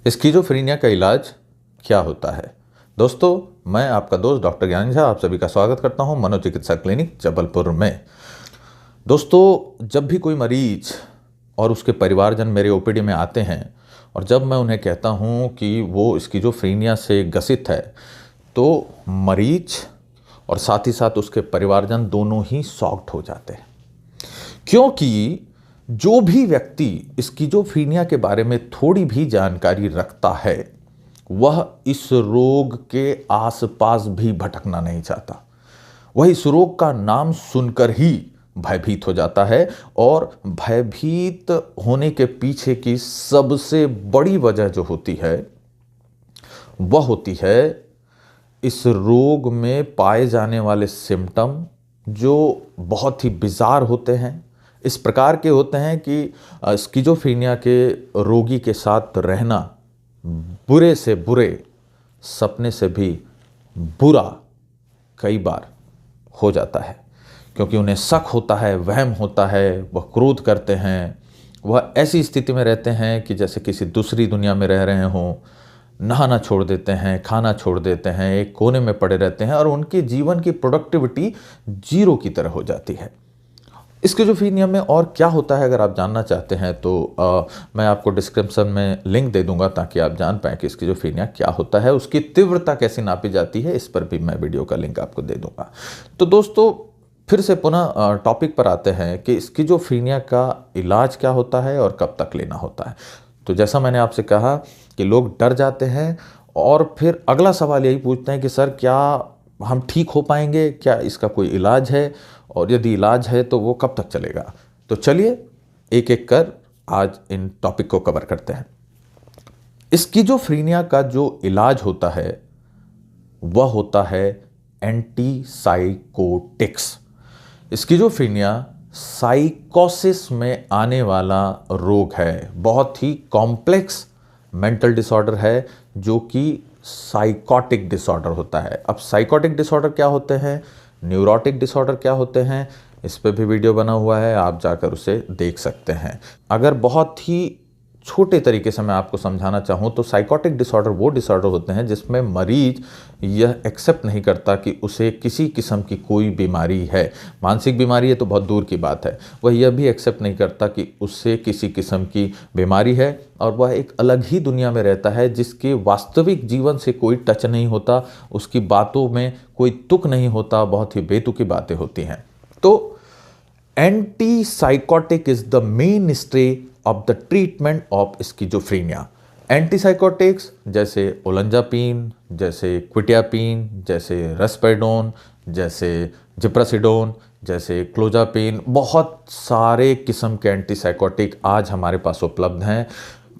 Schizophrenia का इलाज क्या होता है? दोस्तों, मैं आपका दोस्त डॉक्टर ज्ञान झा आप सभी का स्वागत करता हूं मनोचिकित्सा क्लिनिक जबलपुर में। दोस्तों, जब भी कोई मरीज और उसके परिवारजन मेरे ओपीडी में आते हैं और जब मैं उन्हें कहता हूं कि वो स्किज़ोफ्रेनिया से ग्रसित है, तो मरीज और साथ ही साथ उसके परिवारजन दोनों ही शॉक्ड हो जाते हैं। क्योंकि जो भी व्यक्ति स्किज़ोफ्रेनिया के बारे में थोड़ी भी जानकारी रखता है, वह इस रोग के आसपास भी भटकना नहीं चाहता। वह इस रोग का नाम सुनकर ही भयभीत हो जाता है और भयभीत होने के पीछे की सबसे बड़ी वजह जो होती है, वह होती है इस रोग में पाए जाने वाले सिम्टम जो बहुत ही बिजार होते हैं। इस प्रकार के होते हैं कि स्किज़ोफ्रेनिया के रोगी के साथ रहना बुरे से बुरे सपने से भी बुरा कई बार हो जाता है, क्योंकि उन्हें शक होता है, वहम होता है, वह क्रोध करते हैं, वह ऐसी स्थिति में रहते हैं कि जैसे किसी दूसरी दुनिया में रह रहे हों। नहाना छोड़ देते हैं, खाना छोड़ देते हैं, एक कोने में पड़े रहते हैं और उनके जीवन की प्रोडक्टिविटी जीरो की तरह हो जाती है। स्किज़ोफ्रेनिया में और क्या होता है, अगर आप जानना चाहते हैं तो मैं आपको डिस्क्रिप्शन में लिंक दे दूंगा ताकि आप जान पाएँ कि स्किज़ोफ्रेनिया क्या होता है, उसकी तीव्रता कैसे नापी जाती है, इस पर भी मैं वीडियो का लिंक आपको दे दूंगा। तो दोस्तों, फिर से पुनः टॉपिक पर आते हैं कि स्किज़ोफ्रेनिया का इलाज क्या होता है और कब तक लेना होता है। तो जैसा मैंने आपसे कहा कि लोग डर जाते हैं और फिर अगला सवाल यही पूछते हैं कि सर, क्या हम ठीक हो पाएंगे, क्या इसका कोई इलाज है, और यदि इलाज है तो वो कब तक चलेगा। तो चलिए एक एक कर आज इन टॉपिक को कवर करते हैं। स्किज़ोफ्रेनिया का जो इलाज होता है वह होता है एंटीसाइकोटिक्स। स्किज़ोफ्रेनिया साइकोसिस में आने वाला रोग है, बहुत ही कॉम्प्लेक्स मेंटल डिसऑर्डर है जो कि साइकोटिक डिसऑर्डर होता है। अब साइकोटिक डिसऑर्डर क्या होते हैं, न्यूरोटिक डिसऑर्डर क्या होते हैं, इस पे भी वीडियो बना हुआ है, आप जाकर उसे देख सकते हैं। अगर बहुत ही छोटे तरीके से मैं आपको समझाना चाहूँ तो साइकोटिक डिसऑर्डर वो डिसऑर्डर होते हैं जिसमें मरीज यह एक्सेप्ट नहीं करता कि उसे किसी किस्म की कोई बीमारी है। मानसिक बीमारी है तो बहुत दूर की बात है, वह यह भी एक्सेप्ट नहीं करता कि उससे किसी किस्म की बीमारी है और वह एक अलग ही दुनिया में रहता है जिसके वास्तविक जीवन से कोई टच नहीं होता, उसकी बातों में कोई तुक नहीं होता, बहुत ही बेतुकी बातें होती हैं। तो antipsychotic is the main stay of the treatment of schizophrenia. Antipsychotics जैसे ओलंजापिन, जैसे क्विटियापिन, जैसे रेस्पेडोन, जैसे जिप्रासिडोन, जैसे क्लोजापिन, बहुत सारे किस्म के एंटीसाइकोटिक आज हमारे पास उपलब्ध हैं।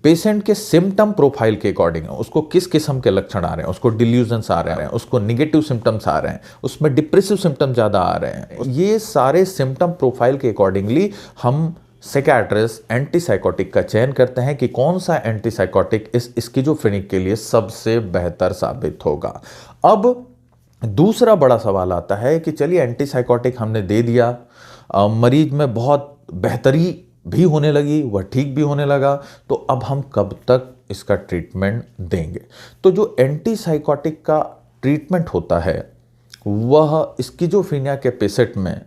पेशेंट के सिम्टम प्रोफाइल के अकॉर्डिंग है, उसको किस किस्म के लक्षण आ रहे हैं, उसको डिल्यूजन्स आ रहे हैं, उसको निगेटिव सिम्टम्स आ रहे हैं, उसमें डिप्रेसिव सिम्टम्स ज़्यादा आ रहे हैं, ये सारे सिम्टम प्रोफाइल के अकॉर्डिंगली हम साइकियाट्रिस्ट एंटीसाइकोटिक का चयन करते हैं कि कौन सा एंटीसाइकोटिक इस स्किज़ोफ्रेनिक के लिए सबसे बेहतर साबित होगा। अब दूसरा बड़ा सवाल आता है कि चलिए एंटीसाइकोटिक हमने दे दिया, मरीज में बहुत बेहतरी भी होने लगी, वह ठीक भी होने लगा, तो अब हम कब तक इसका ट्रीटमेंट देंगे। तो जो एंटीसाइकोटिक का ट्रीटमेंट होता है वह स्किज़ोफ्रेनिया के पेशेंट में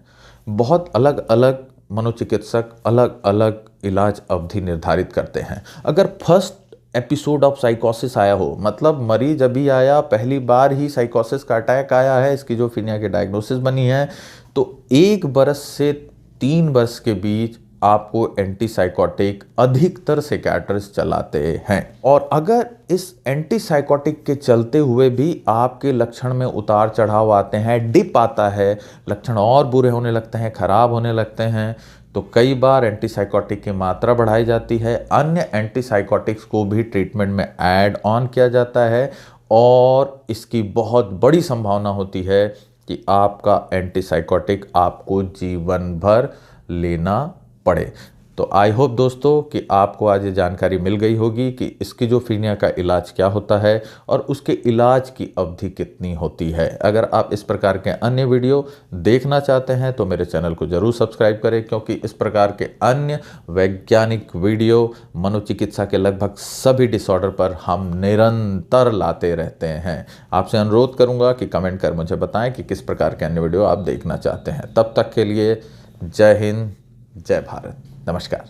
बहुत अलग अलग मनोचिकित्सक अलग अलग इलाज अवधि निर्धारित करते हैं। अगर फर्स्ट एपिसोड ऑफ साइकोसिस आया हो, मतलब मरीज अभी आया, पहली बार ही साइकोसिस का अटैक आया है, स्किज़ोफ्रेनिया की डायग्नोसिस बनी है, तो 1 वर्ष से 3 वर्ष के बीच आपको एंटीसाइकोटिक अधिकतर साइकियाट्रिस्ट चलाते हैं। और अगर इस एंटीसाइकोटिक के चलते हुए भी आपके लक्षण में उतार चढ़ाव आते हैं, डिप आता है, लक्षण और बुरे होने लगते हैं, खराब होने लगते हैं, तो कई बार एंटीसाइकोटिक की मात्रा बढ़ाई जाती है, अन्य एंटीसाइकोटिक्स को भी ट्रीटमेंट में ऐड ऑन किया जाता है और इसकी बहुत बड़ी संभावना होती है कि आपका एंटीसाइकोटिक आपको जीवन भर लेना पड़े। तो आई होप दोस्तों कि आपको आज ये जानकारी मिल गई होगी कि स्किज़ोफ्रेनिया का इलाज क्या होता है और उसके इलाज की अवधि कितनी होती है। अगर आप इस प्रकार के अन्य वीडियो देखना चाहते हैं तो मेरे चैनल को ज़रूर सब्सक्राइब करें, क्योंकि इस प्रकार के अन्य वैज्ञानिक वीडियो मनोचिकित्सा के लगभग सभी डिसऑर्डर पर हम निरंतर लाते रहते हैं। आपसे अनुरोध करूंगा कि कमेंट कर मुझे बताएं कि किस प्रकार के अन्य वीडियो आप देखना चाहते हैं। तब तक के लिए जय हिंद, जय भारत, नमस्कार।